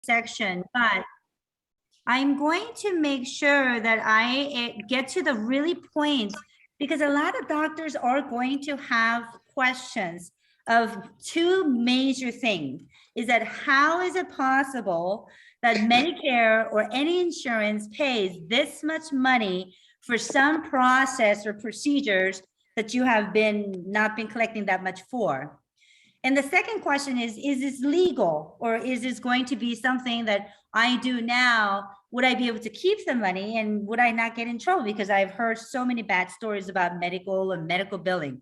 section, but I'm going to make sure that I get to the really points, because a lot of doctors are going to have questions of two major things. Is that how is it possible that Medicare or any insurance pays this much money for some process or procedures that you have not been collecting that much for? And the second question is this legal, or is this going to be something that I do now? Would I be able to keep the money, and would I not get in trouble? Because I've heard so many bad stories about medical and medical billing.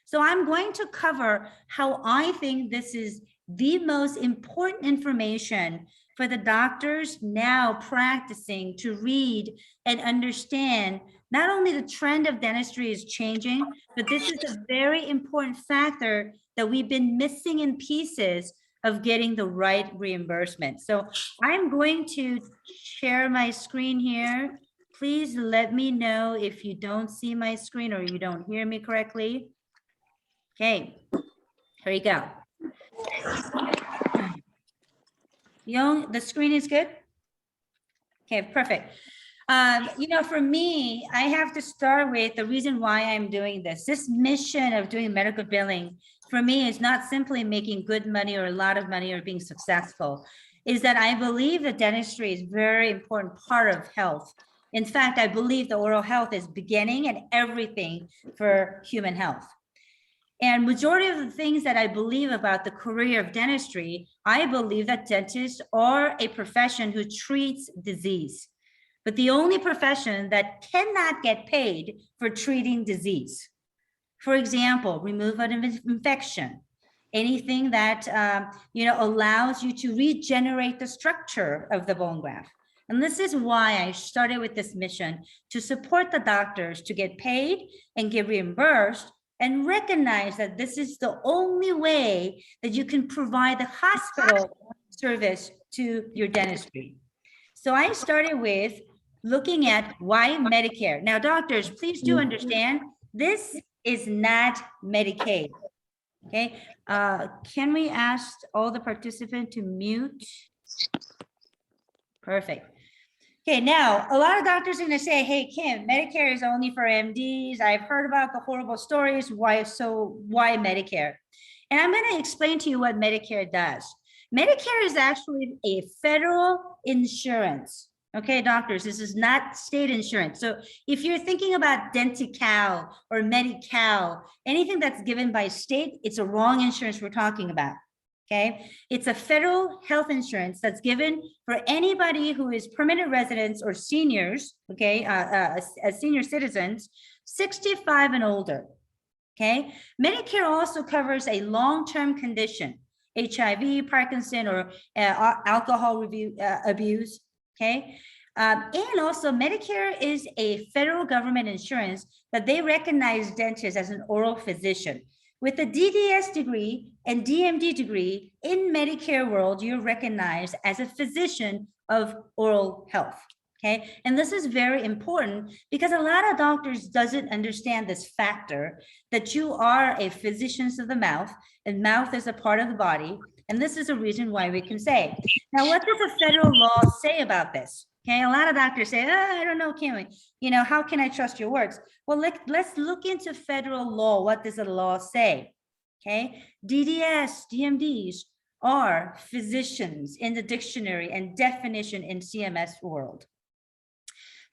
So I'm going to cover how I think this is the most important information for the doctors now practicing to read and understand. Not only the trend of dentistry is changing, but this is a very important factor that we've been missing in pieces of getting the right reimbursement. So I'm going to share my screen here. Please let me know if you don't see my screen or you don't hear me correctly. Okay, here we go. The screen is good? Okay, perfect. For me, I have to start with the reason why I'm doing this. This mission of doing medical billing for me is not simply making good money or a lot of money or being successful. Is that I believe that dentistry is a very important part of health. In fact, I believe the oral health is beginning and everything for human health. And majority of the things that I believe about the career of dentistry, I believe that dentists are a profession who treats disease, but the only profession that cannot get paid for treating disease. For example, removal of infection, anything that allows you to regenerate the structure of the bone graft. And this is why I started with this mission, to support the doctors to get paid and get reimbursed, and recognize that this is the only way that you can provide the hospital service to your dentistry. So I started with looking at why Medicare. Now, doctors, please do understand, this is not Medicaid, okay? Can we ask all the participants to mute? Perfect. Okay, now, a lot of doctors are gonna say, hey, Kim, Medicare is only for MDs. I've heard about the horrible stories. Why Medicare? And I'm gonna explain to you what Medicare does. Medicare is actually a federal insurance. Okay, doctors, this is not state insurance. So if you're thinking about Denti-Cal or Medi-Cal, anything that's given by state, it's a wrong insurance we're talking about. Okay, it's a federal health insurance that's given for anybody who is permanent residents or seniors, okay, as senior citizens, 65 and older. Okay, Medicare also covers a long-term condition, HIV, Parkinson, or alcohol abuse. Okay, and also Medicare is a federal government insurance that they recognize dentists as an oral physician. With a DDS degree and DMD degree in Medicare world, you're recognized as a physician of oral health, okay? And this is very important because a lot of doctors doesn't understand this factor that you are a physician of the mouth, and mouth is a part of the body. And this is a reason why we can say. Now, what does the federal law say about this? Okay, a lot of doctors say, I don't know, Kim, how can I trust your words? Well, let's look into federal law. What does the law say? Okay, DDS, DMDs are physicians in the dictionary and definition in CMS world.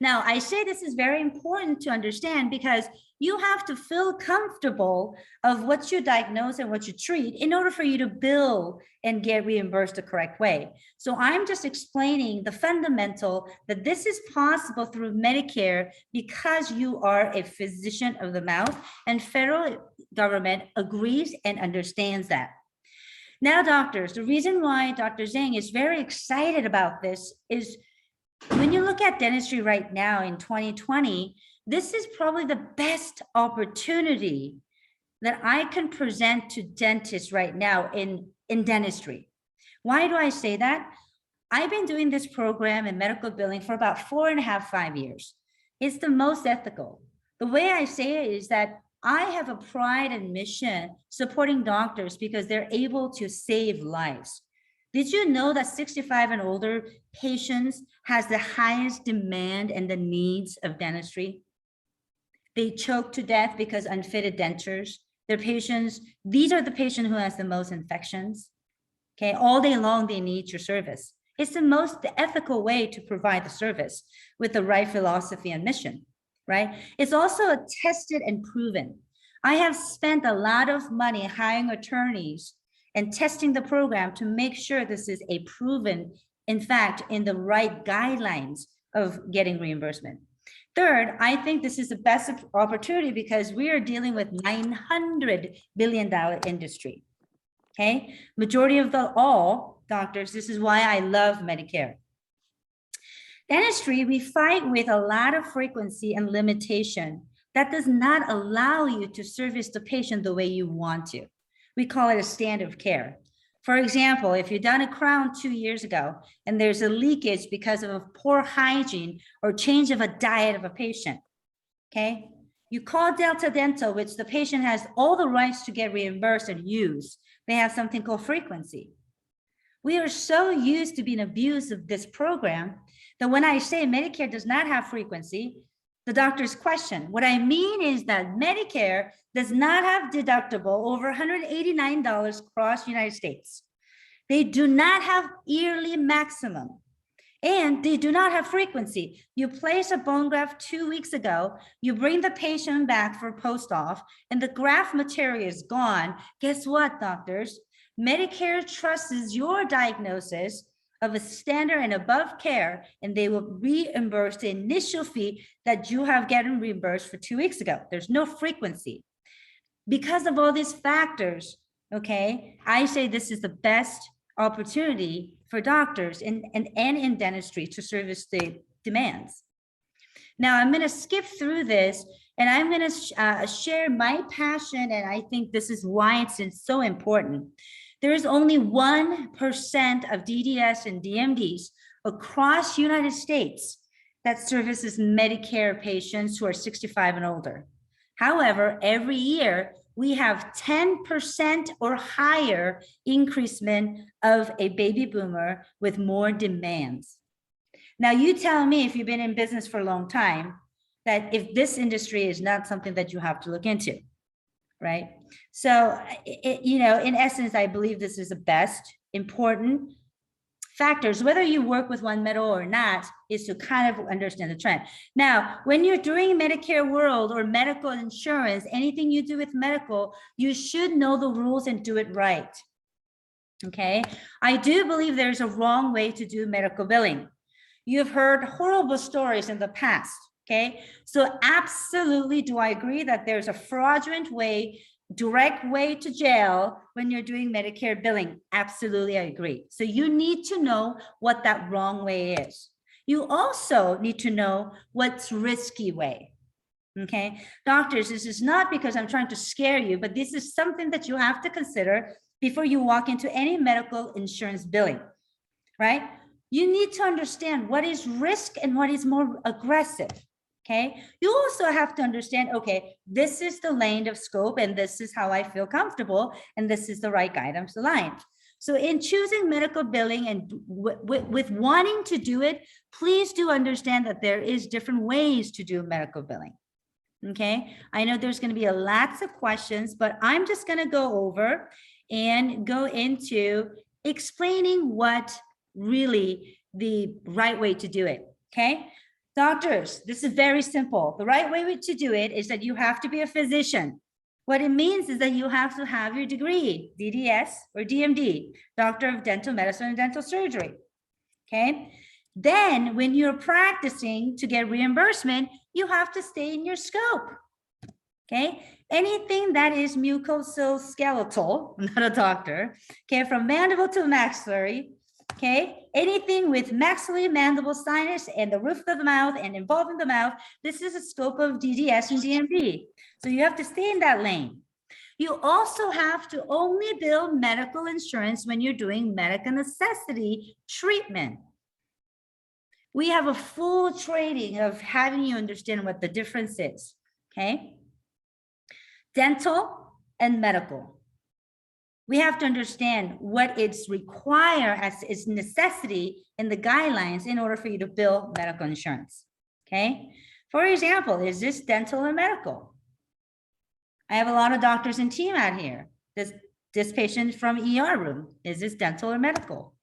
Now, I say this is very important to understand because you have to feel comfortable of what you diagnose and what you treat in order for you to bill and get reimbursed the correct way. So I'm just explaining the fundamental that this is possible through Medicare because you are a physician of the mouth, and federal government agrees and understands that. Now, doctors, the reason why Dr. Zhang is very excited about this is when you look at dentistry right now in 2020, this is probably the best opportunity that I can present to dentists right now in dentistry. Why do I say that? I've been doing this program in medical billing for about 4.5, 5 years. It's the most ethical. The way I say it is that I have a pride and mission supporting doctors because they're able to save lives. Did you know that 65 and older patients has the highest demand and the needs of dentistry? They choke to death because unfitted dentures. Their patients, these are the patient who has the most infections. Okay, all day long, they need your service. It's the ethical way to provide the service with the right philosophy and mission, right? It's also tested and proven. I have spent a lot of money hiring attorneys and testing the program to make sure this is a proven, in fact, in the right guidelines of getting reimbursement. Third, I think this is the best opportunity because we are dealing with $900 billion industry. Okay, majority of all doctors, this is why I love Medicare. Dentistry, we fight with a lot of frequency and limitation that does not allow you to service the patient the way you want to. We call it a standard of care. For example, if you've done a crown 2 years ago and there's a leakage because of a poor hygiene or change of a diet of a patient, okay, you call Delta Dental, which the patient has all the rights to get reimbursed and use. They have something called frequency. We are so used to being abused of this program that when I say Medicare does not have frequency, the doctors question. What I mean is that Medicare does not have deductible over $189 across the United States. They do not have yearly maximum. And they do not have frequency. You place a bone graft 2 weeks ago, you bring the patient back for post-op, and the graft material is gone. Guess what, doctors? Medicare trusts your diagnosis of a standard and above care, and they will reimburse the initial fee that you have gotten reimbursed for 2 weeks ago. There's no frequency. Because of all these factors, okay, I say this is the best opportunity for doctors and in dentistry to service the demands. Now, I'm going to skip through this and I'm going to share my passion. And I think this is why it's so important. There is only 1% of DDS and DMDs across the United States that services Medicare patients who are 65 and older. However, every year, we have 10% or higher increasement of a baby boomer with more demands. Now, you tell me if you've been in business for a long time, that if this industry is not something that you have to look into, right? So, in essence, I believe this is the best important factors, whether you work with One Metal or not, is to kind of understand the trend. Now, when you're doing Medicare world or medical insurance, anything you do with medical, you should know the rules and do it right. Okay, I do believe there's a wrong way to do medical billing. You've heard horrible stories in the past. Okay, so absolutely do I agree that there's a fraudulent way, direct way to jail when you're doing Medicare billing. Absolutely, I agree. So you need to know what that wrong way is. You also need to know what's risky way. Okay, doctors, this is not because I'm trying to scare you, but this is something that you have to consider before you walk into any medical insurance billing, right? You need to understand what is risk and what is more aggressive. Okay, you also have to understand, okay, this is the lane of scope and this is how I feel comfortable and this is the right guidance line. So in choosing medical billing and with wanting to do it, please do understand that there is different ways to do medical billing. Okay, I know there's going to be lots of questions, but I'm just going to go over and go into explaining what really the right way to do it. Okay. Doctors, this is very simple. The right way to do it is that you have to be a physician. What it means is that you have to have your degree, DDS or DMD, Doctor of Dental Medicine and Dental Surgery. Okay. Then when you're practicing to get reimbursement, you have to stay in your scope. Okay. Anything that is mucoskeletal, I'm not a doctor, okay, from mandible to maxillary, okay, anything with maxillary, mandible, sinus, and the roof of the mouth and involving the mouth, this is a scope of DDS and DMD. So you have to stay in that lane. You also have to only bill medical insurance when you're doing medical necessity treatment. We have a full training of having you understand what the difference is, okay? Dental and medical. we have to understand what it's required as its necessity in the guidelines in order for you to bill medical insurance. Okay. For example, is this dental or medical? I have a lot of doctors and team out here. This patient from ER room, is this dental or medical?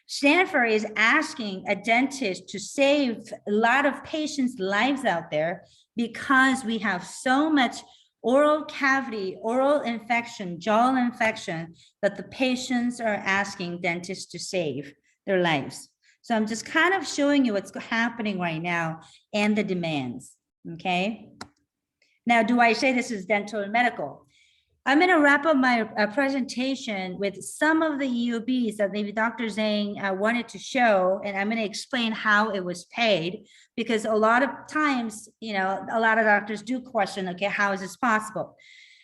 Stanford is asking a dentist to save a lot of patients' lives out there because we have so much oral cavity, oral infection, jaw infection that the patients are asking dentists to save their lives. So I'm just kind of showing you what's happening right now and the demands, okay? Now, do I say this is dental or medical? I'm going to wrap up my presentation with some of the EOBs that maybe Dr. Zhang wanted to show, and I'm going to explain how it was paid, because a lot of times, you know, a lot of doctors do question, okay, how is this possible?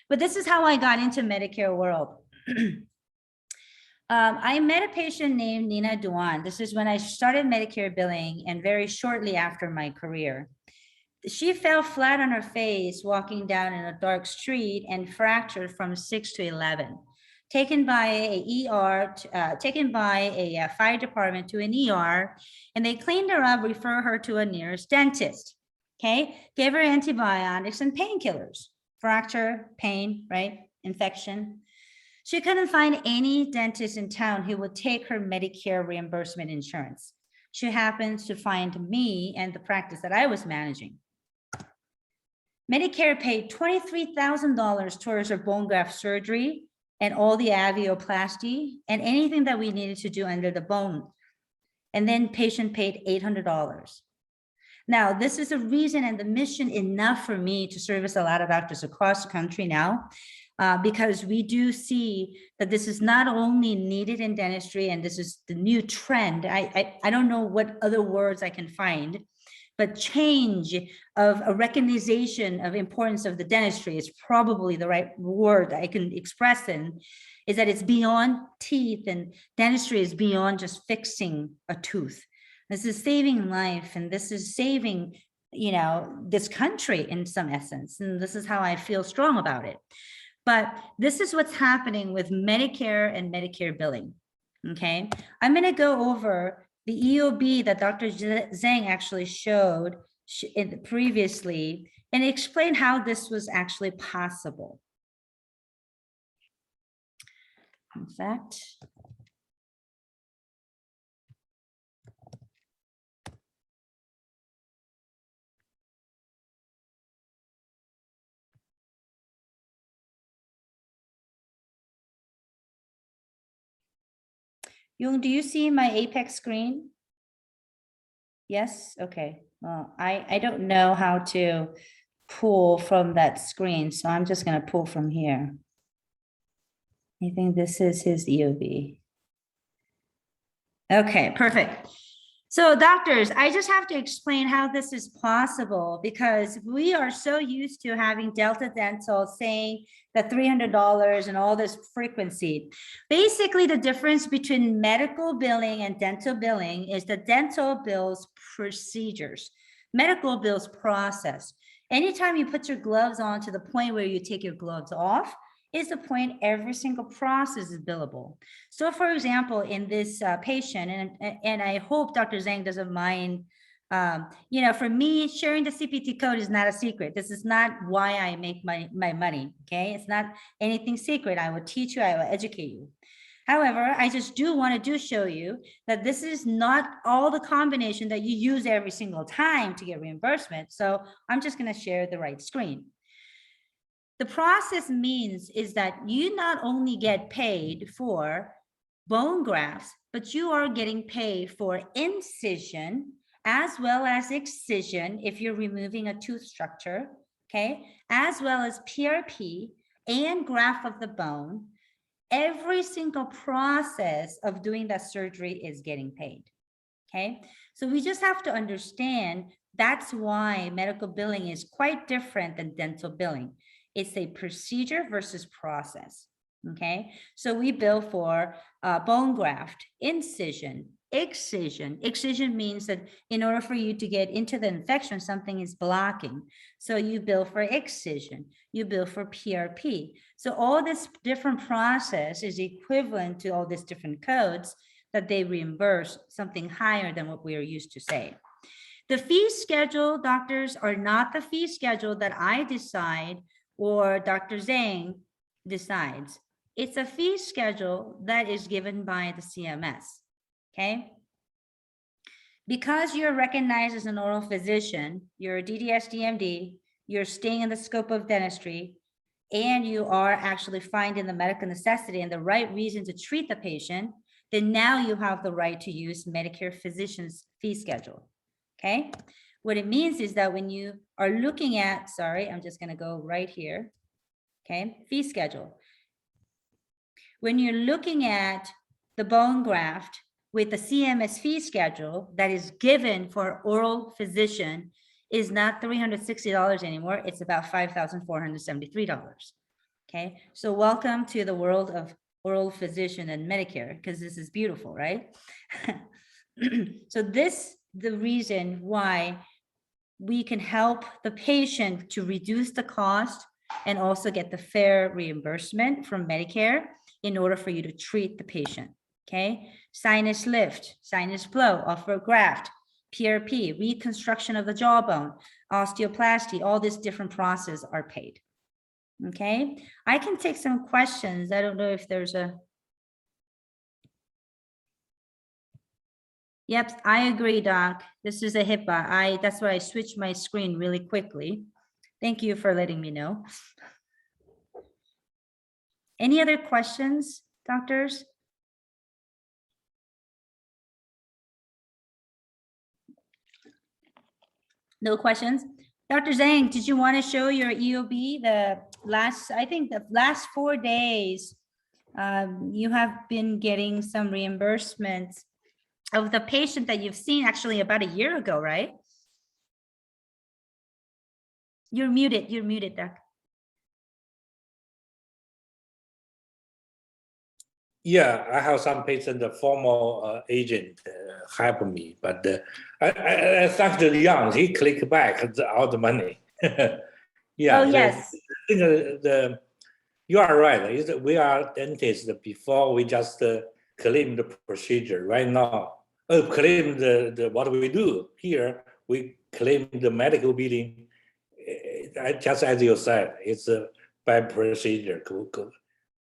But this is how I got into Medicare world. I met a patient named Nina Duan. This is when I started Medicare billing and very shortly after my career. She fell flat on her face walking down in a dark street and fractured from 6 to 11. Taken by a fire department to an ER, and they cleaned her up, refer her to a nearest dentist. Okay, gave her antibiotics and painkillers. Fracture, pain, right? Infection. She couldn't find any dentist in town who would take her Medicare reimbursement insurance. She happens to find me and the practice that I was managing. Medicare paid $23,000 towards her bone graft surgery and all the avioplasty and anything that we needed to do under the bone. And then patient paid $800. Now, this is the reason and the mission enough for me to service a lot of doctors across the country now, because we do see that this is not only needed in dentistry, and this is the new trend. I don't know what other words I can find, but change of a recognition of importance of the dentistry is probably the right word I can express in, is that it's beyond teeth, and dentistry is beyond just fixing a tooth. This is saving life, and this is saving, you know, this country in some essence. And this is how I feel strong about it. But this is what's happening with Medicare and Medicare billing. Okay, I'm going to go over the EOB that Dr. Zhang actually showed previously and explain how this was actually possible. In fact, Yung, do you see my Apex screen? Yes, okay. Well, I don't know how to pull from that screen, so I'm just gonna pull from here. I think this is his EOB. Okay, perfect. So doctors, I just have to explain how this is possible, because we are so used to having Delta Dental saying the $300 and all this frequency. Basically, the difference between medical billing and dental billing is the dental bills procedures, medical bills process. Anytime you put your gloves on to the point where you take your gloves off, is the point every single process is billable. So for example, in this patient, and I hope Dr. Zhang doesn't mind, you know, for me, sharing the CPT code is not a secret. This is not why I make my money, okay? It's not anything secret. I will teach you, I will educate you. However, I just do want to show you that this is not all the combination that you use every single time to get reimbursement. So I'm just gonna share the right screen. The process means is that you not only get paid for bone grafts, but you are getting paid for incision as well as excision if you're removing a tooth structure, okay, as well as PRP and graft of the bone. Every single process of doing that surgery is getting paid, okay? So we just have to understand that's why medical billing is quite different than dental billing. It's a procedure versus process, okay? So we bill for bone graft, incision, excision. Excision means that in order for you to get into the infection, something is blocking. So you bill for excision, you bill for PRP. So all this different process is equivalent to all these different codes that they reimburse something higher than what we are used to say. The fee schedule, doctors, are not the fee schedule that I decide or Dr. Zhang decides. It's a fee schedule that is given by the CMS, okay? Because you're recognized as an oral physician, you're a DDS DMD, you're staying in the scope of dentistry, and you are actually finding the medical necessity and the right reason to treat the patient, then now you have the right to use Medicare physician's fee schedule, okay? What it means is that when you are looking at, sorry, I'm just gonna go right here, okay? Fee schedule. When you're looking at the bone graft with the CMS fee schedule that is given for oral physician is not $360 anymore. It's about $5,473. Okay, so welcome to the world of oral physician and Medicare, because this is beautiful, right? So this the reason why we can help the patient to reduce the cost and also get the fair reimbursement from Medicare in order for you to treat the patient, okay? Sinus lift, sinus flow, offer graft, PRP, reconstruction of the jawbone, osteoplasty, all these different processes are paid, okay? I can take some questions. I don't know if there's a... Yep, I agree, Doc. This is a HIPAA. That's why I switched my screen really quickly. Thank you for letting me know. Any other questions, doctors? No questions? Dr. Zhang, did you want to show your EOB? I think the last 4 days, you have been getting some reimbursements of the patient that you've seen actually about a year ago, right? You're muted, Doc. Yeah, I have some patient, the formal agent help me, but I thank the Young, he click back all the money. Yeah, oh, yes. I think you are right. We are dentists before we just claim the procedure. Right now, claim the what we do here. We claim the medical billing. Just as you said, it's a bad procedure. Cool.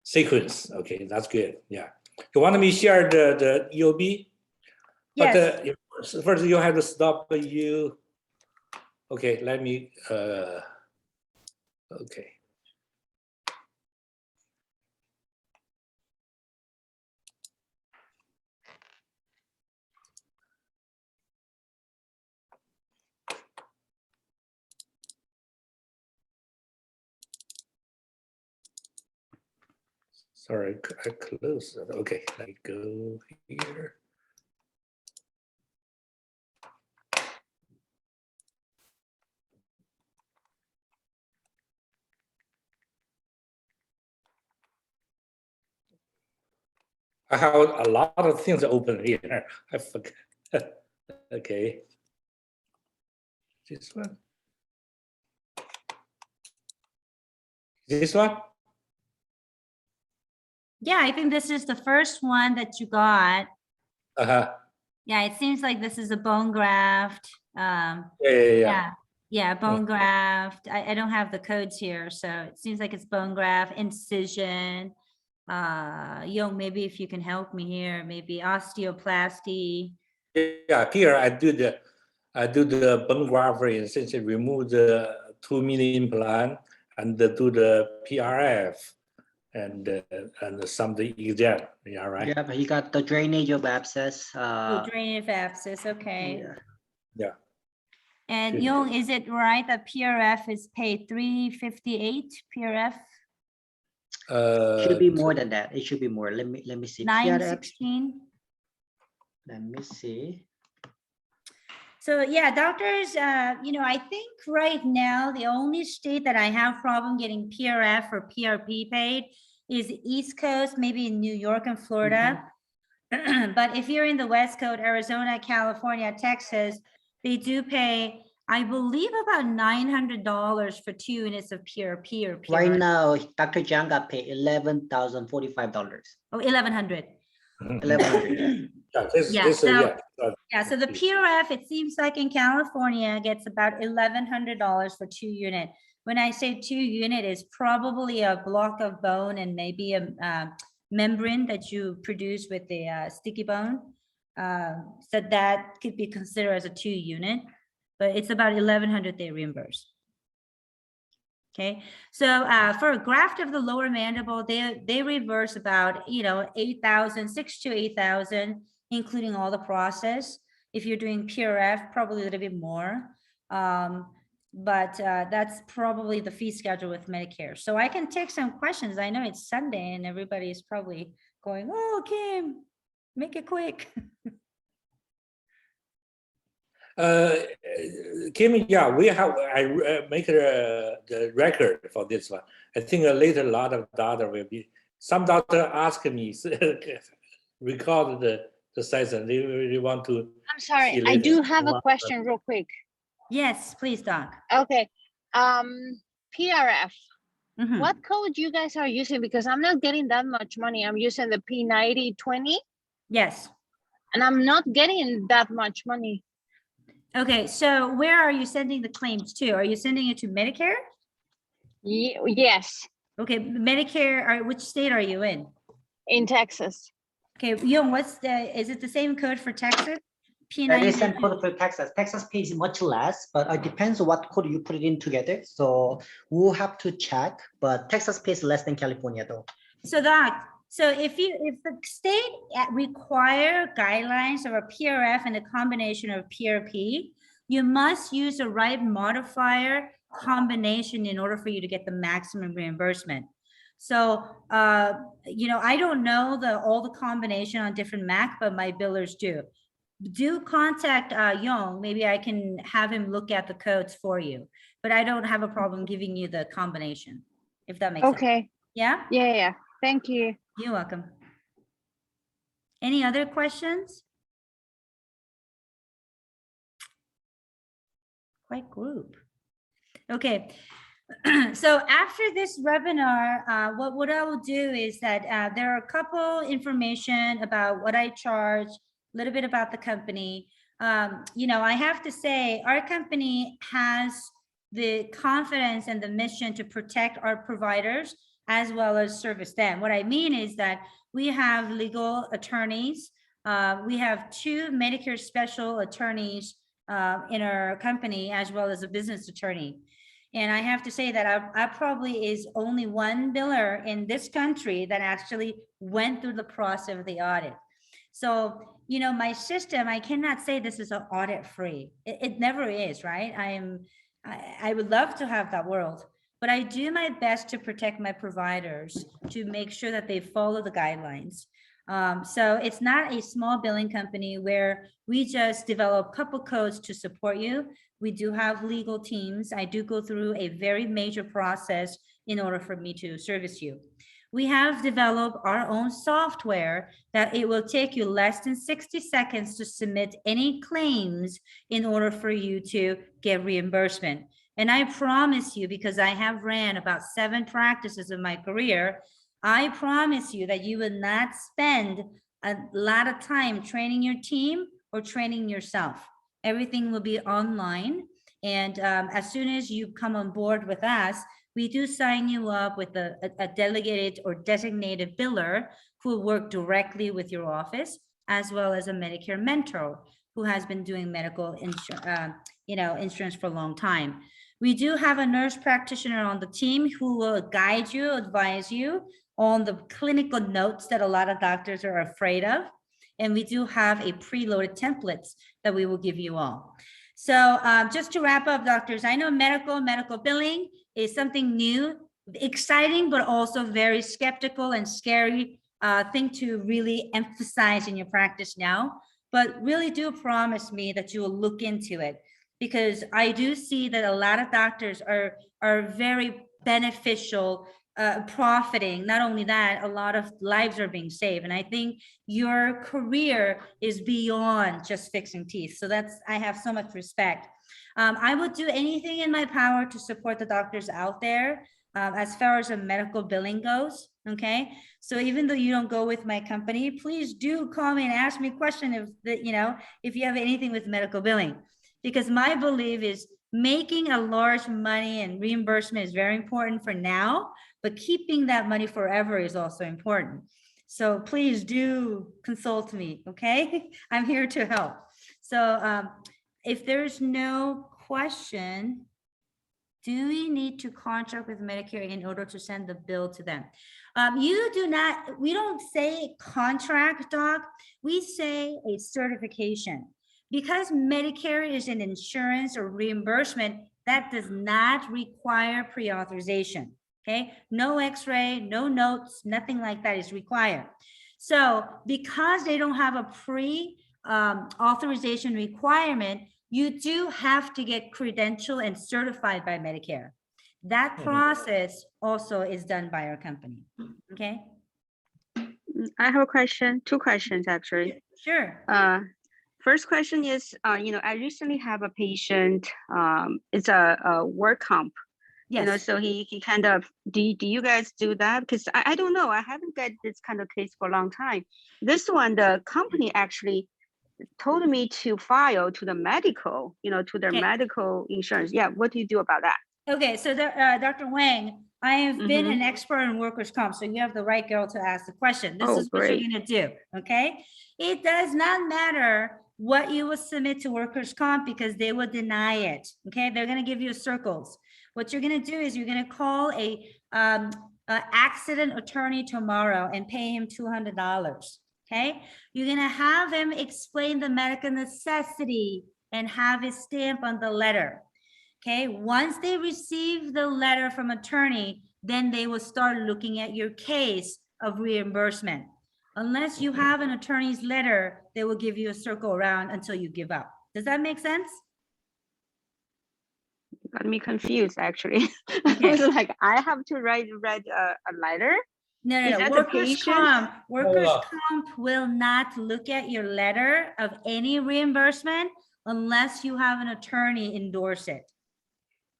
Sequence. Okay, that's good. Yeah. You want me to share the EOB? Yes. But first you have to stop you. Okay, let me okay. Sorry, I closed it. Okay, let me go here. I have a lot of things open here. I forgot. Okay. This one. This one? Yeah, I think this is the first one that you got. Uh-huh. Yeah, it seems like this is a bone graft. Yeah, bone graft. I don't have the codes here, so it seems like it's bone graft, incision. Maybe if you can help me here, maybe osteoplasty. Yeah, here I do the bone graft incision, remove the 2 milli implant and do the PRF and some the exam. Yeah, right. Yeah, but he got the drainage of abscess. Drainage of abscess, okay. Yeah. And Good. Yong, is it right that PRF is paid $358 PRF? Should be more than that. It should be more. Let me see. Yeah, $916. let me see. So yeah, doctors, I think right now the only state that I have problem getting PRF or PRP paid is East Coast, maybe in New York and Florida. But if you're in the West Coast, Arizona, California, Texas, they do pay, I believe, about $900 for 2 units of PRP or Right PRF. now, Dr. Jiang got paid $11,045. Oh, 1,100. 1,100. Yeah, this, Yeah, this, so- yeah. Yeah, so the PRF, it seems like in California gets about $1,100 for 2 unit. When I say 2 unit, it's probably a block of bone and maybe a membrane that you produce with the sticky bone. So that could be considered as a 2 unit, but it's about 1,100 they reimburse. Okay, so for a graft of the lower mandible, they reverse about 8,000, 6,000 to 8,000, including all the process. If you're doing PRF, probably a little bit more. But that's probably the fee schedule with Medicare. So I can take some questions. I know it's Sunday and everybody's probably going, "Oh, Kim, make it quick." Kim, yeah, I make the record for this one. I think later a lot of data will be, some doctor ask me, record the session, they want to. I'm sorry, see I do later. have a question real quick. Yes, please, Doc. Okay, PRF, Mhm. what code you guys are using? Because I'm not getting that much money. I'm using the P9020 Yes. and I'm not getting that much money. Okay, so where are you sending the claims to? Are you sending it to Medicare? Yes, Okay, Medicare, which state are you in? in Texas. Okay, Young, is it the same code for Texas? That is P90. same code for Texas. Texas pays much less, but it depends on what code you put it in together. So we'll have to check, but Texas pays less than California though. So Doc, so if the state require guidelines of a PRF and a combination of PRP, you must use the right modifier combination in order for you to get the maximum reimbursement. So, I don't know all the combination on different MAC, but my billers do. Do contact Young. Maybe I can have him look at the codes for you, but I don't have a problem giving you the combination, if that makes sense. Okay, Yeah, yeah, thank you. you're welcome. Any other questions? Quite group. Okay. So after this webinar, what I will do is that there are a couple information about what I charge, a little bit about the company. I have to say our company has the confidence and the mission to protect our providers as well as service them. What I mean is that we have legal attorneys. We have 2 Medicare special attorneys in our company, as well as a business attorney. And I have to say that I probably is only one biller in this country that actually went through the process of the audit. So, my system, I cannot say this is an audit free. It never is, right? I would love to have that world, but I do my best to protect my providers to make sure that they follow the guidelines. So it's not a small billing company where we just develop a couple codes to support you. We do have legal teams. I do go through a very major process in order for me to service you. We have developed our own software that it will take you less than 60 seconds to submit any claims in order for you to get reimbursement. And I promise you, because I have ran about 7 practices in my career, I promise you that you will not spend a lot of time training your team or training yourself. Everything will be online. And as soon as you come on board with us, we do sign you up with a delegated or designated biller who will work directly with your office, as well as a Medicare mentor who has been doing medical insurance for a long time. We do have a nurse practitioner on the team who will guide you, advise you on the clinical notes that a lot of doctors are afraid of. And we do have a preloaded templates that we will give you all. So just to wrap up, doctors, I know medical billing is something new, exciting, but also very skeptical and scary thing to really emphasize in your practice now. But really do promise me that you will look into it, because I do see that a lot of doctors are very beneficial profiting. Not only that, a lot of lives are being saved. And I think your career is beyond just fixing teeth. So I have so much respect. I will do anything in my power to support the doctors out there as far as the medical billing goes. Okay. So even though you don't go with my company, please do call me and ask me a question if you have anything with medical billing, because my belief is making a large money and reimbursement is very important for now, but keeping that money forever is also important. So please do consult me. Okay. I'm here to help. So if there's no question, do we need to contract with Medicare in order to send the bill to them? We don't say contract, doc. We say a certification. Because Medicare is an insurance or reimbursement, that does not require pre-authorization. Okay, no x-ray, no notes, nothing like that is required. So because they don't have a pre-authorization requirement, you do have to get credentialed and certified by Medicare. That process also is done by our company. Okay. I have a question, two questions actually. Sure. First question is, I recently have a patient, it's a work comp, Yes. so he kind of, do you guys do that? Because I don't know, I haven't got this kind of case for a long time. This one, the company actually told me to file to the medical, to their medical insurance. Yeah, what do you do about that? Okay, so Dr. Wang, I have been an expert in workers' comp, so you have the right girl to ask the question. This is what you're going to do, okay? It does not matter what you will submit to workers' comp because they will deny it, okay? They're going to give you circles. What you're going to do is you're going to call a accident attorney tomorrow and pay him $200. Okay, you're gonna have him explain the medical necessity and have his stamp on the letter. Okay, once they receive the letter from attorney, then they will start looking at your case of reimbursement. Unless you have an attorney's letter, they will give you a circle around until you give up. Does that make sense? Got me confused actually. I was like, I have to write a letter. No. Workers' comp will not look at your letter of any reimbursement unless you have an attorney endorse it.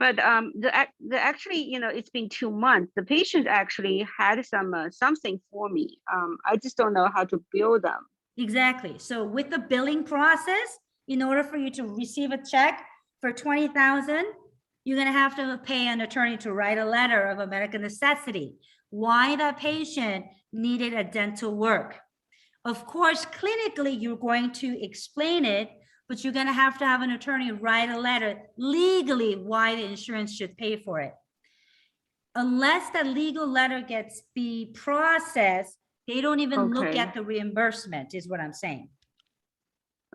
But the actually, it's been 2 months. The patient actually had something for me. I just don't know how to bill them. Exactly. So with the billing process, in order for you to receive a check for $20,000, you're going to have to pay an attorney to write a letter of a medical necessity. Why that patient needed a dental work. Of course, clinically, you're going to explain it, but you're going to have an attorney write a letter legally why the insurance should pay for it. Unless that legal letter gets be processed, they don't even look at the reimbursement, is what I'm saying.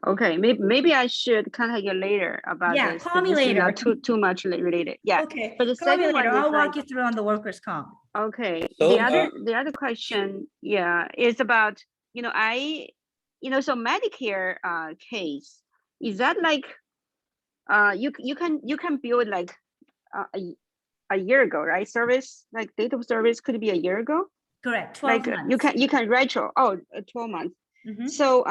Okay, maybe I should contact you later about this. Yeah, call me later. Not too much related. Yeah. Okay. But the second one, I'll walk you through on the workers' comp. Okay. So, the other question, is about, so Medicare case, is that like you can build like a year ago, right? Service, like date of service could be a year ago. Correct. 12 months. You can retro 12 months. So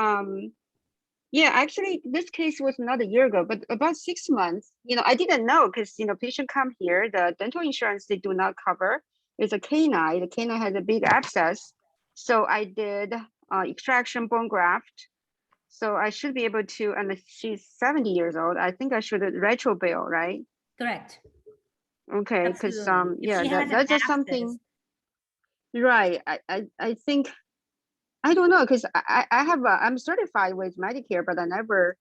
yeah, actually this case was not a year ago, but about 6 months. I didn't know because patient come here, the dental insurance they do not cover. It's a canine. The canine has a big abscess, so I did extraction bone graft. So I should be able to, and she's 70 years old. I think I should retro bill, right? Correct. Okay, because yeah, that's just something. Right. I think, I don't know, because I'm certified with Medicare, but I never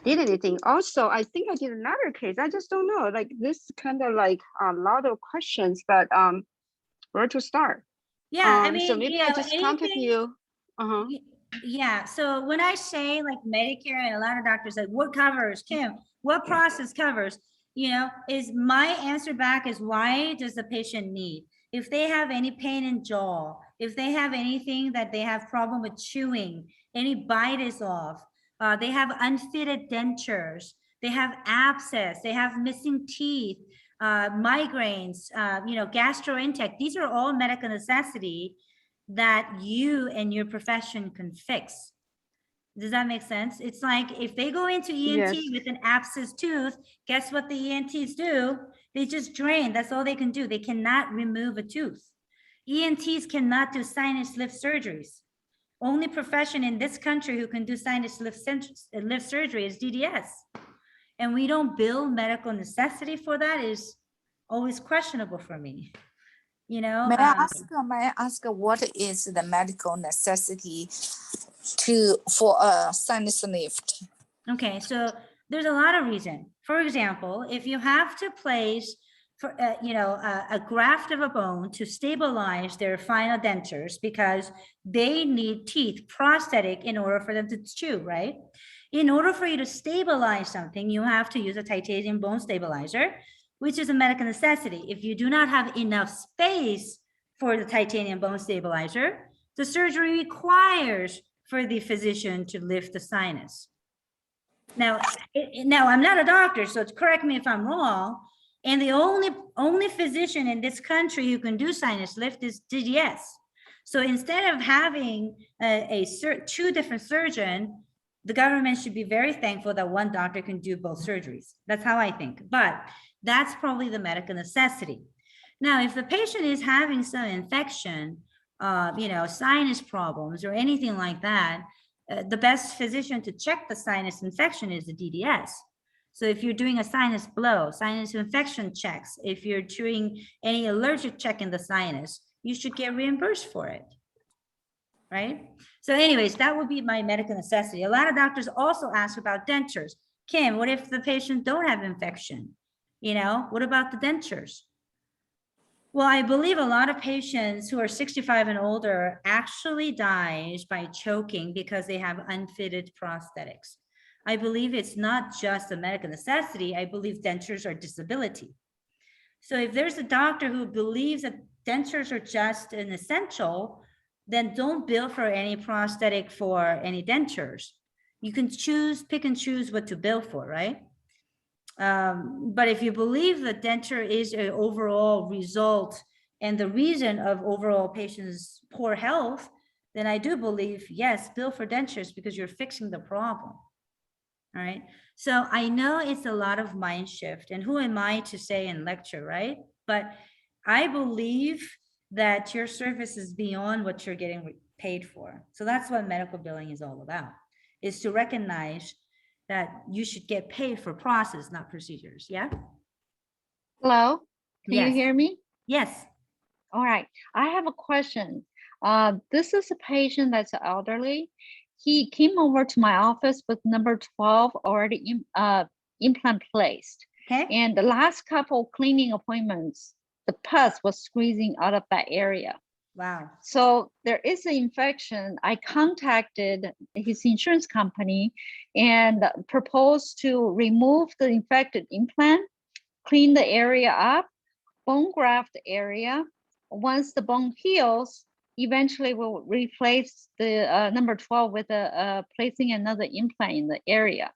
did anything. Also, I think I did another case. I just don't know. Like this kind of like a lot of questions, but where to start? Yeah, I mean, so maybe I just contact you. Yeah, so when I say like Medicare and a lot of doctors like what covers, Kim, what process covers, is my answer back is why does the patient need? If they have any pain in jaw, if they have anything that they have problem with chewing, any bite is off, they have unfitted dentures, they have abscess, they have missing teeth, migraines, gastrointake. These are all medical necessity that you and your profession can fix. Does that make sense? It's like if they go into ENT Yes. with an abscess tooth, guess what the ENTs do? They just drain. That's all they can do. They cannot remove a tooth. ENTs cannot do sinus lift surgeries. Only profession in this country who can do sinus lift surgery is DDS. And we don't bill medical necessity for that is always questionable for me. May I ask what is the medical necessity for a sinus lift? Okay, so there's a lot of reason. For example, if you have to place a graft of a bone to stabilize their final dentures because they need teeth prosthetic in order for them to chew, right? In order for you to stabilize something, you have to use a titanium bone stabilizer, which is a medical necessity. If you do not have enough space for the titanium bone stabilizer, the surgery requires for the physician to lift the sinus. Now, I'm not a doctor, so correct me if I'm wrong. And the only physician in this country who can do sinus lift is DDS. So instead of having two different surgeons, the government should be very thankful that one doctor can do both surgeries. That's how I think. But that's probably the medical necessity. Now, if the patient is having some infection, sinus problems or anything like that, the best physician to check the sinus infection is the DDS. So if you're doing a sinus blow, sinus infection checks, if you're doing any allergic check in the sinus, you should get reimbursed for it, right? So anyways, that would be my medical necessity. A lot of doctors also ask about dentures. Kim, what if the patient don't have infection? What about the dentures? Well, I believe a lot of patients who are 65 and older actually dies by choking because they have unfitted prosthetics. I believe it's not just a medical necessity. I believe dentures are disability. So if there's a doctor who believes that dentures are just an essential, then don't bill for any prosthetic for any dentures. You can pick and choose what to bill for, right? But if you believe that denture is an overall result and the reason of overall patients' poor health, then I do believe, yes, bill for dentures because you're fixing the problem. All right. So I know it's a lot of mind shift, and who am I to say and lecture, right? But I believe that your service is beyond what you're getting paid for. So that's what medical billing is all about, is to recognize that you should get paid for process, not procedures. Yeah. Hello, can you Yes. hear me? Yes. All right, I have a question. This is a patient that's elderly. He came over to my office with number 12 already implant placed. Okay. And the last couple cleaning appointments, the pus was squeezing out of that area. Wow. So there is an infection. I contacted his insurance company and proposed to remove the infected implant, clean the area up, bone graft the area. Once the bone heals, eventually we'll replace the number 12 with placing another implant in the area.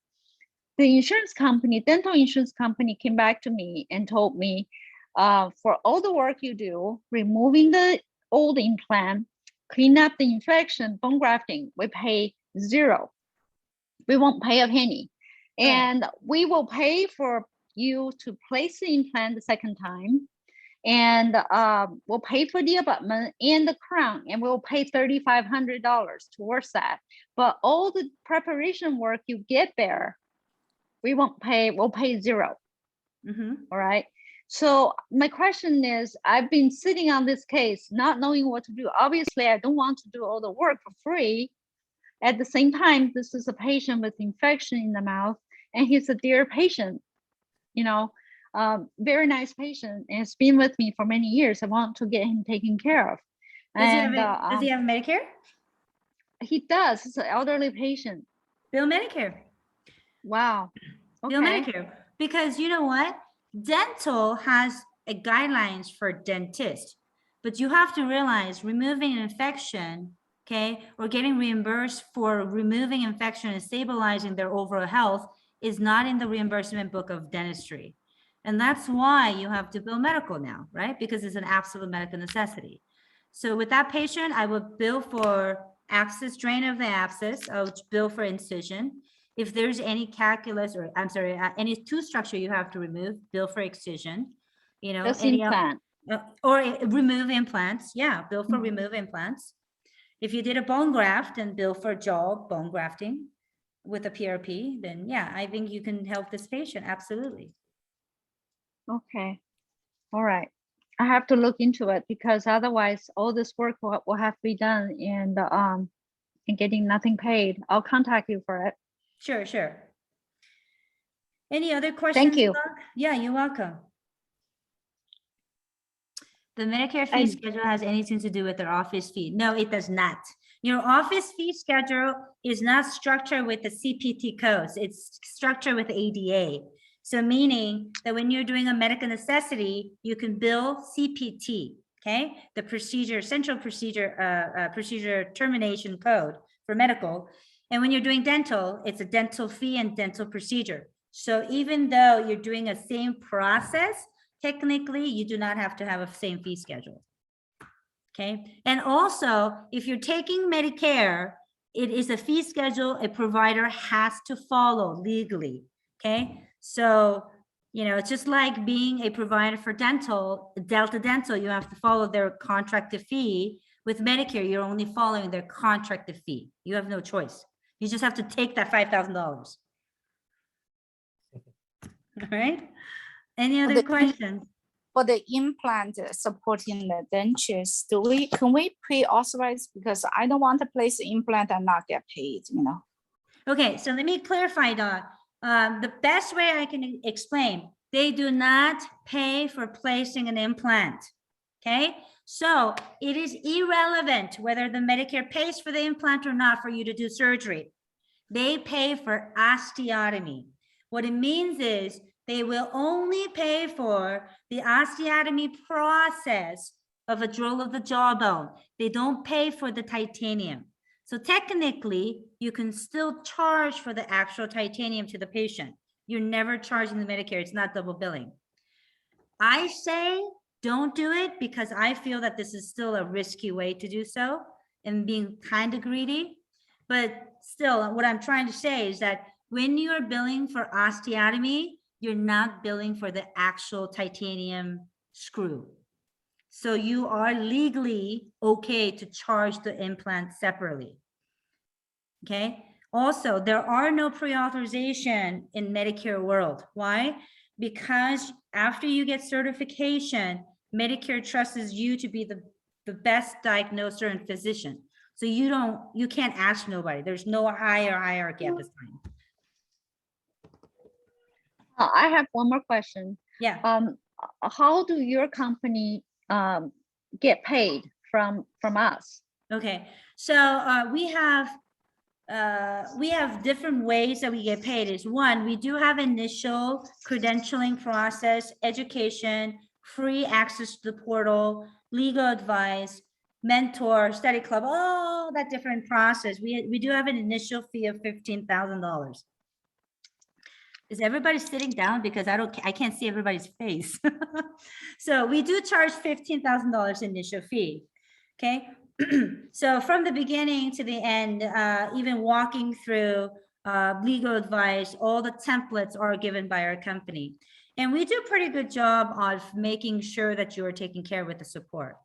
The insurance company, dental insurance company, came back to me and told me, for all the work you do, removing the old implant, clean up the infection, bone grafting, we pay zero. We won't pay a penny. And we will pay for you to place the implant the second time. And we'll pay for the abutment and the crown, and we'll pay $3,500 towards that. But all the preparation work you get there, we won't pay, we'll pay zero. All right. So my question is, I've been sitting on this case, not knowing what to do. Obviously, I don't want to do all the work for free. At the same time, this is a patient with infection in the mouth, and he's a dear patient, very nice patient, and has been with me for many years. I want to get him taken care of. Does he have Medicare? He does. He's an elderly patient. Bill Medicare. Wow. Okay. Bill Medicare. Because you know what? Dental has a guidelines for dentists, but you have to realize removing an infection, okay, or getting reimbursed for removing infection and stabilizing their overall health is not in the reimbursement book of dentistry. And that's why you have to bill medical now, right? Because it's an absolute medical necessity. So with that patient, I would bill for abscess, drain of the abscess, I would bill for incision. If there's any calculus, or I'm sorry, any tooth structure you have to remove, bill for excision, you know. That's any implant. or remove implants, yeah, bill for Mhm. remove implants. If you did a bone graft and bill for jaw bone grafting with a PRP, then yeah, I think you can help this patient, absolutely. Okay. All right. I have to look into it because otherwise all this work will have to be done and getting nothing paid. I'll contact you for it. Sure, sure. Any other questions? you. Doc? Yeah, you're welcome. The Medicare fee I- schedule has anything to do with their office fee? No, it does not. Your office fee schedule is not structured with the CPT codes. It's structured with ADA. So meaning that when you're doing a medical necessity, you can bill CPT, okay? The procedure, central procedure, procedure termination code for medical. And when you're doing dental, it's a dental fee and dental procedure. So even though you're doing a same process, technically you do not have to have a same fee schedule. Okay, and also if you're taking Medicare, it is a fee schedule a provider has to follow legally. Okay, so you know, it's just like being a provider for dental, Delta Dental, you have to follow their contracted fee. With Medicare, you're only following their contracted fee. You have no choice. You just have to take that $5,000. All right. Any other the- questions? For the implant supporting the dentures, can we pre-authorize? Because I don't want to place the implant and not get paid, you know? Okay, so let me clarify that. The best way I can explain, they do not pay for placing an implant. Okay, so it is irrelevant whether the Medicare pays for the implant or not for you to do surgery. They pay for osteotomy. What it means is they will only pay for the osteotomy process of a drill of the jawbone. They don't pay for the titanium. So technically, you can still charge for the actual titanium to the patient. You're never charging the Medicare. It's not double billing. I say don't do it because I feel that this is still a risky way to do so and being kind of greedy. But still, what I'm trying to say is that when you are billing for osteotomy, you're not billing for the actual titanium screw. So you are legally okay to charge the implant separately. Okay. Also, there are no pre-authorization in Medicare world. Why? Because after you get certification, Medicare trusts you to be the best diagnoser and physician. So you can't ask nobody. There's no higher hierarchy at this time. I have one more question. Yeah. How do your company get paid from us? Okay. So we have different ways that we get paid. Is one, we do have initial credentialing process, education, free access to the portal, legal advice, mentor, study club, all that different process. We do have an initial fee of $15,000. Is everybody sitting down? Because I can't see everybody's face. So we do charge $15,000 initial fee. Okay. So from the beginning to the end, even walking through legal advice, all the templates are given by our company. And we do a pretty good job of making sure that you are taken care of with the support.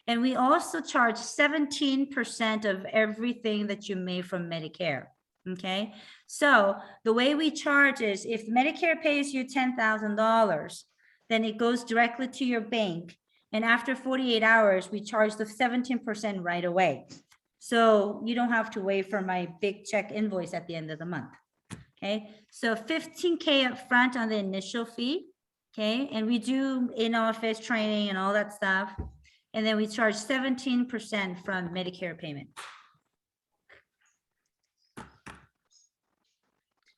And we also charge 17% of everything that you made from Medicare. Okay, so the way we charge is if Medicare pays you $10,000, then it goes directly to your bank. And after 48 hours, we charge the 17% right away. So you don't have to wait for my big check invoice at the end of the month. Okay, so $15K up front on the initial fee. Okay, and we do in-office training and all that stuff. And then we charge 17% from Medicare payment.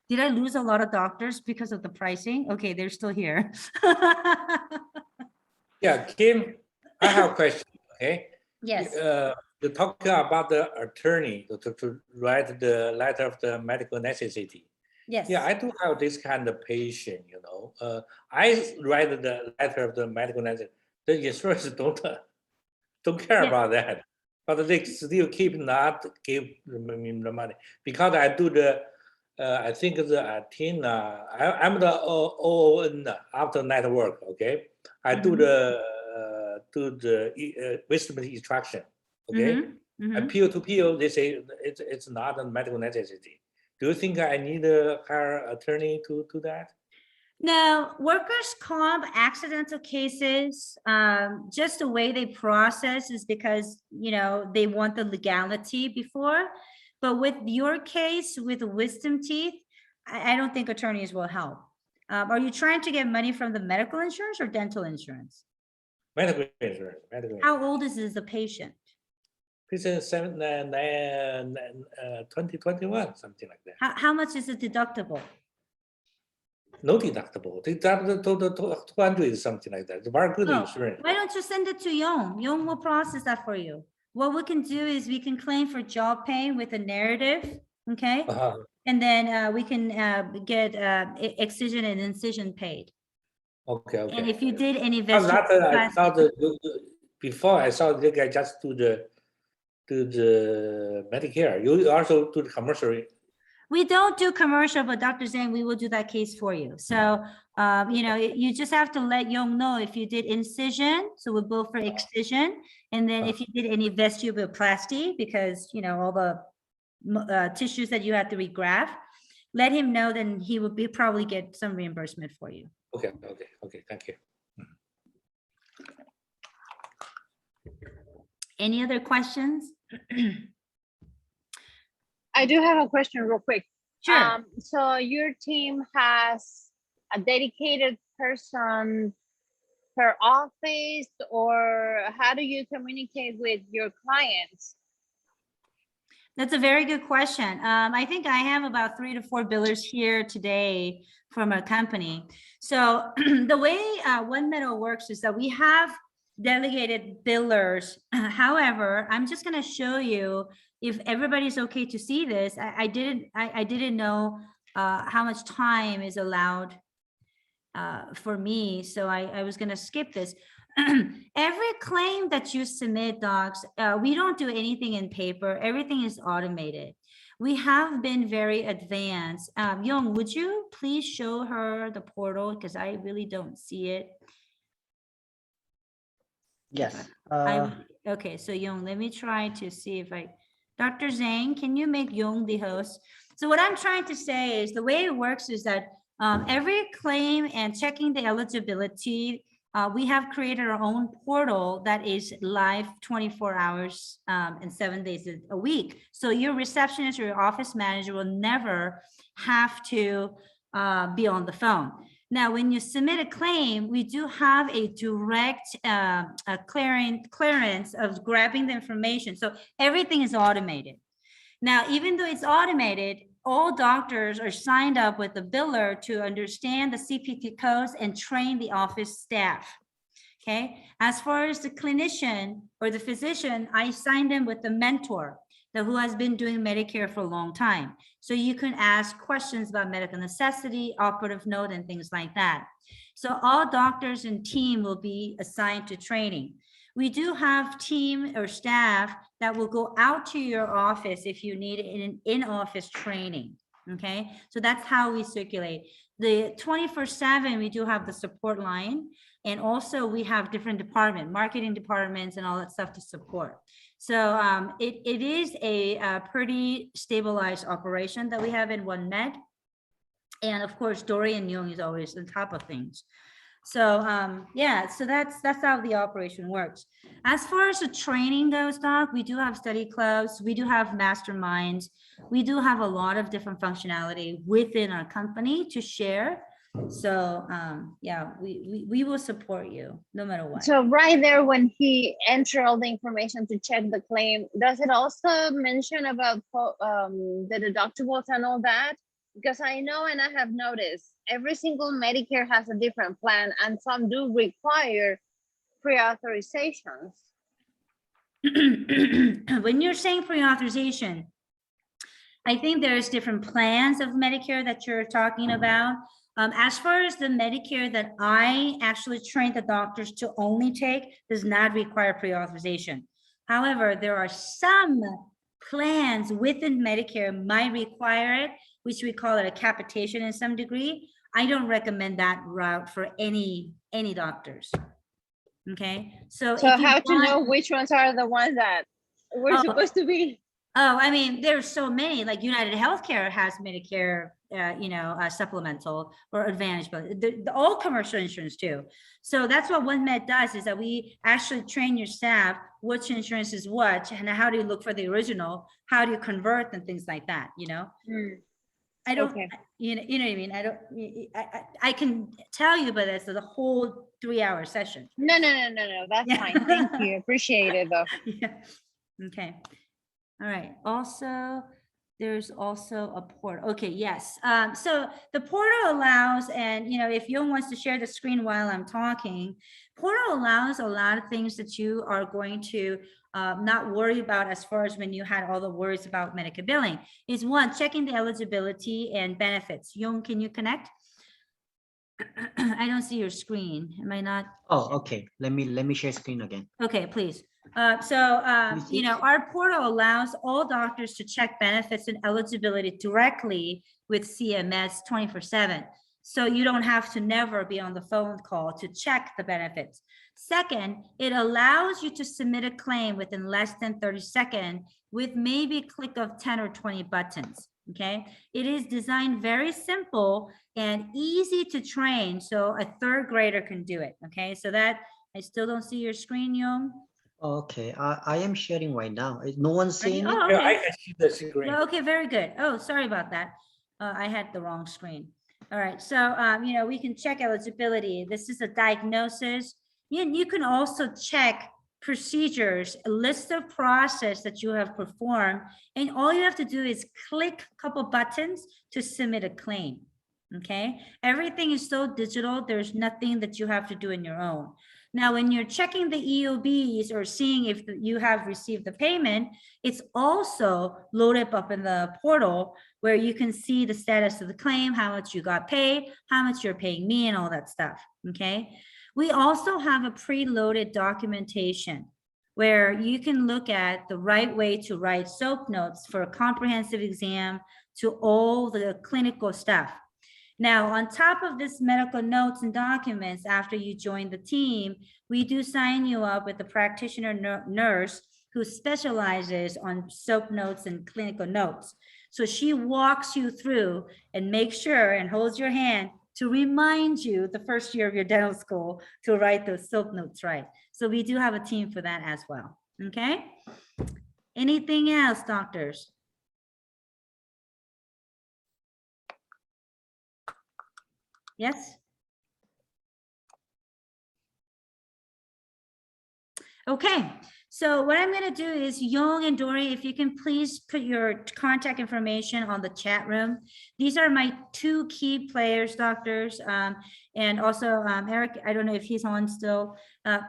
Did I lose a lot of doctors because of the pricing? Okay, they're still here. Yeah, Kim, I have a question, okay? Yes. You're talking about the attorney to write the letter of the medical necessity. Yes. Yeah, I do have this kind of patient, I write the letter of the medical necessity. The insurance don't care Yeah. about that, but they still keep not give me the money because I do the, I think the Athena, I'm the OON after network, okay? I do the wisdom extraction, okay? Mhm, I mhm. peer to peer, they say it's not a medical necessity. Do you think I need a hire attorney to that? No, workers' comp accidental cases, just the way they process is because, they want the legality before. But with your case, with the wisdom teeth, I don't think attorneys will help. Are you trying to get money from the medical insurance or dental insurance? Medical insurance, medical How insurance. old is the patient? Patient 2021, something like that. How much is the deductible? No deductible. Deductible 200 is something like that. It's very good Oh, insurance. why don't you send it to Yong? Yong will process that for you. What we can do is we can claim for jaw pain with a narrative, okay? Uh-huh. And then we can get excision and incision paid. Okay, And okay. if you did any Because that, I vestibular, thought before I saw the guy just do the Medicare. You also do the commercial. we don't do commercial, but Dr. Zhang, we will do that case for you. So, you just have to let Yong know if you did incision, so we'll go for excision. And then if you did any vestibuloplasty, because, all the tissues that you have to regraft, let him know, then he will probably get some reimbursement for you. Okay, thank you. Any other questions? I do have a question real quick. Sure. So your team has a dedicated person per office, or how do you communicate with your clients? That's a very good question. I think I have about 3 to 4 billers here today from a company. So the way One Meadow works is that we have delegated billers. However, I'm just going to show you if everybody's okay to see this. I didn't know how much time is allowed for me, so I was going to skip this. Every claim that you submit, docs, we don't do anything in paper. Everything is automated. We have been very advanced. Yong, would you please show her the portal? Because I really don't see it. Yes. Okay, so Yong, let me try to see if Dr. Zhang, can you make Yong the host? So what I'm trying to say is the way it works is that every claim and checking the eligibility, we have created our own portal that is live 24 hours and 7 days a week. So your receptionist or your office manager will never have to be on the phone. Now, when you submit a claim, we do have a direct clearance of grabbing the information. So everything is automated. Now, even though it's automated, all doctors are signed up with the biller to understand the CPT codes and train the office staff. Okay. As far as the clinician or the physician, I signed them with the mentor who has been doing Medicare for a long time. So you can ask questions about medical necessity, operative note, and things like that. So all doctors and team will be assigned to training. We do have team or staff that will go out to your office if you need an in-office training, okay? So that's how we circulate. The 24/7, we do have the support line, and also we have different marketing departments and all that stuff to support. So it is a pretty stabilized operation that we have in OneMed. And of course, Dorian Young is always on top of things. So yeah, so that's how the operation works. As far as the training goes, Doc, we do have study clubs, we do have masterminds, we do have a lot of different functionality within our company to share. So yeah, we will support you no matter what. So right there, when he entered all the information to check the claim, does it also mention about the deductibles and all that? Because I know, and I have noticed, every single Medicare has a different plan, and some do require pre-authorizations. When you're saying pre-authorization, I think there's different plans of Medicare that you're talking about. As far as the Medicare that I actually train the doctors to only take, does not require pre-authorization. However, there are some plans within Medicare might require it, which we call it a capitation in some degree. I don't recommend that route for any doctors. Okay, so So if you how to want- know which ones are the ones that we're Oh. supposed to be? Oh, I mean, there's so many, like United Healthcare has Medicare, supplemental or advantage, but all commercial insurance too. So that's what OneMed does, is that we actually train your staff which insurance is what, and how do you look for the original, how do you convert and things like that, you know? I don't, Okay. you know what I mean? I don't, I can tell you, but it's the whole 3-hour session. No. That's Yeah. fine. Thank you. Appreciate it though. Yeah. Okay. All right. Also, there's also a portal. Okay, yes. So the portal allows, and if Young wants to share the screen while I'm talking, portal allows a lot of things that you are going to not worry about as far as when you had all the worries about Medicare billing. Is one, checking the eligibility and benefits. Young, can you connect? I don't see your screen. Am I not? Oh, okay. Let me share screen again. Okay, please. You see? Our portal allows all doctors to check benefits and eligibility directly with CMS 24/7. So you don't have to never be on the phone call to check the benefits. Second, it allows you to submit a claim within less than 30 seconds with maybe click of 10 or 20 buttons. Okay, it is designed very simple and easy to train, so a third grader can do it. Okay, so that I still don't see your screen, Young. Okay, I am sharing right now. No one's Are you- seeing it? oh, Yeah, okay. I can see the screen. Well, okay, very good. Oh, sorry about that. I had the wrong screen. All right, so we can check eligibility. This is a diagnosis. You can also check procedures, a list of process that you have performed, and all you have to do is click a couple buttons to submit a claim. Okay, everything is so digital. There's nothing that you have to do in your own. Now, when you're checking the EOBs or seeing if you have received the payment, it's also loaded up in the portal where you can see the status of the claim, how much you got paid, how much you're paying me, and all that stuff. Okay. We also have a preloaded documentation where you can look at the right way to write SOAP notes for a comprehensive exam to all the clinical stuff. Now, on top of this medical notes and documents, after you join the team, we do sign you up with a practitioner nurse who specializes on SOAP notes and clinical notes. So she walks you through and makes sure and holds your hand to remind you the first year of your dental school to write those SOAP notes right. So we do have a team for that as well. Okay. Anything else, doctors? Yes. Okay, so what I'm going to do is Young and Dory, if you can please put your contact information on the chat room. These are my two key players, doctors, and also Eric. I don't know if he's on still.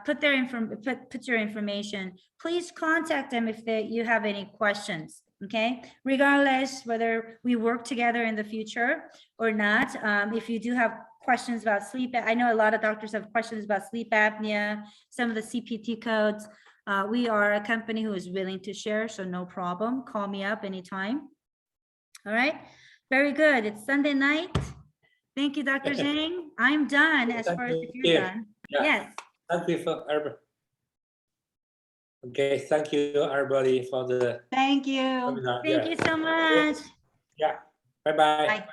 Put your information. Please contact them if you have any questions. Okay, regardless whether we work together in the future or not. If you do have questions about sleep, I know a lot of doctors have questions about sleep apnea, some of the CPT codes. We are a company who is willing to share, so no problem. Call me up anytime. All right, very good. It's Sunday night. Thank you, Dr. Zhang. I'm done as far as if you're done. Yeah. Yes. Thank you for everybody. Okay, thank you everybody for the Thank you. seminar. Thank Yeah. you so much. Yeah. Bye-bye. Bye.